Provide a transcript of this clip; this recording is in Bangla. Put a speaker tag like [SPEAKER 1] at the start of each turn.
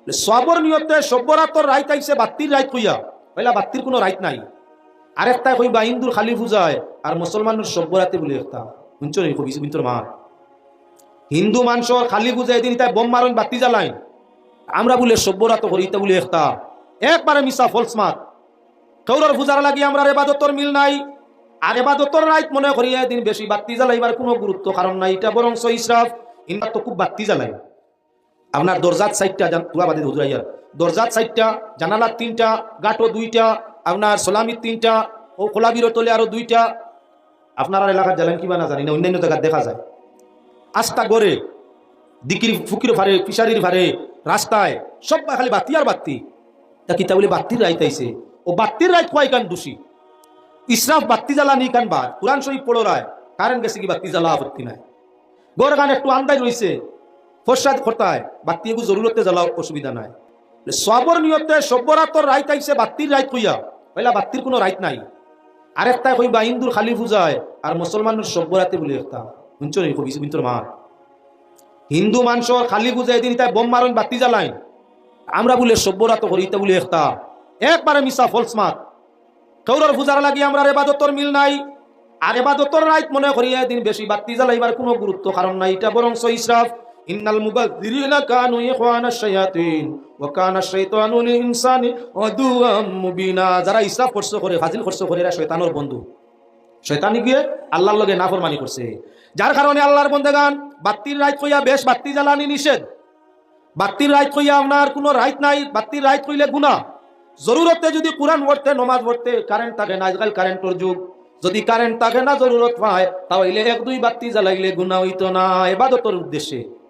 [SPEAKER 1] সবর নিয়তে সব্যরাতর রাইত আইছে বাত্তির রাইত কইয়া পয়লা বাত্তির কোনো রাইত নাই। আরেকটা কইবা হিন্দুর খালি পূজায় আর মুসলমানের সব্যরাতে বলে একটা শুনছো নি কবি বিন্তর মা হিন্দু মানুষের খালি পূজা এদিন তাই বোম মারন বাতি জ্বালায় আমরা বলে সব্যরাত করি তা বলে একটা একবারে মিশা ফলস মাত কৌরর পূজার লাগি আমরা এবাদতর মিল নাই আর এবাদতর রাইত মনে করি এদিন বেশি বাতি জ্বালাইবার কোনো গুরুত্ব কারণ নাই এটা বরং ইসরাফ ইনবার তো খুব বাতি জ্বালাই আপনার দরজাত সাইডটা তুলাবাদী হুজুরাইয়া দরজাত সাইডটা জানালার তিনটা গাটো দুইটা আপনার সোলামির তিনটা ও খোলাবির তলে আরো দুইটা আপনার এলাকার জ্বালেন কিবা না জানি না অন্যান্য জায়গায় দেখা যায় আস্তা গড়ে দিকির ফুকির ভারে ফিশারির ভারে রাস্তায় সব খালি বাতি আর বাতি তা কিতা বলে বাতির রাইত আইছে ও বাতির রাইত কয় কান দোষী ইসরাফ বাতি জ্বালানি কান বাদ কোরআন শরীফ পড়ো রায় কারেন্ট গেছে কি বাতি জ্বালা আপত্তি নাই গড় গান একটু আন্দাজ রয়েছে ফরসাদ খতায় বাতি এগু জরুরতে জ্বালাও অসুবিধা নাই সবর নিয়তে সব্যরাতর রাইত আইছে বাতির রাইত কইয়া পয়লা বাতির কোনো রাইত নাই আরেকটা কইবা হিন্দুর খালি পূজায় আর মুসলমানের সব্যরাতে বলে একটা শুনছো নি কবি বিন্তর মা হিন্দু মানুষের খালি পূজা এদিন তাই বোম মারন বাতি জ্বালায় আমরা বলে সব্যরাত করি তা বলে একটা একবারে মিশা ফলস মাত কৌরর পূজার লাগি আমরা এবাদতর মিল নাই আর এবাদতর রাইত মনে করি এদিন বেশি বাতি জ্বালাইবার কোনো গুরুত্ব কারণ নাই এটা বরং ইসরাফ ইন্নাল মুবাযযিরিনা কানু ইখওয়ানাশ শায়াতিন ওয়া কানা শাইতানু লিল ইনসানি আদুওয়াম মুবিনা যারা ইসরাফ খরচ করে ফাজিল খরচ করে এরা শয়তানের বন্ধু শয়তানি গিয়ে আল্লাহর লগে নাফরমানি করছে যার কারণে আল্লাহর বন্দেগান বাতির রাইত কইয়া বেশ বাতি জ্বালানি নিষেধ বাতির রাইত কইয়া আপনার কোনো রাইত নাই বাতির রাইত কইলে গুনাহ জরুরতে যদি কোরআন পড়তে নমাজ পড়তে কারেন্ট থাকে না আজকাল কারেন্টের যুগ যদি কারেন্ট থাকে না জরুরত পায় তাহলে এক দুই বাতি জ্বালাইলে গুনাহ হইতো না ইবাদতের উদ্দেশ্যে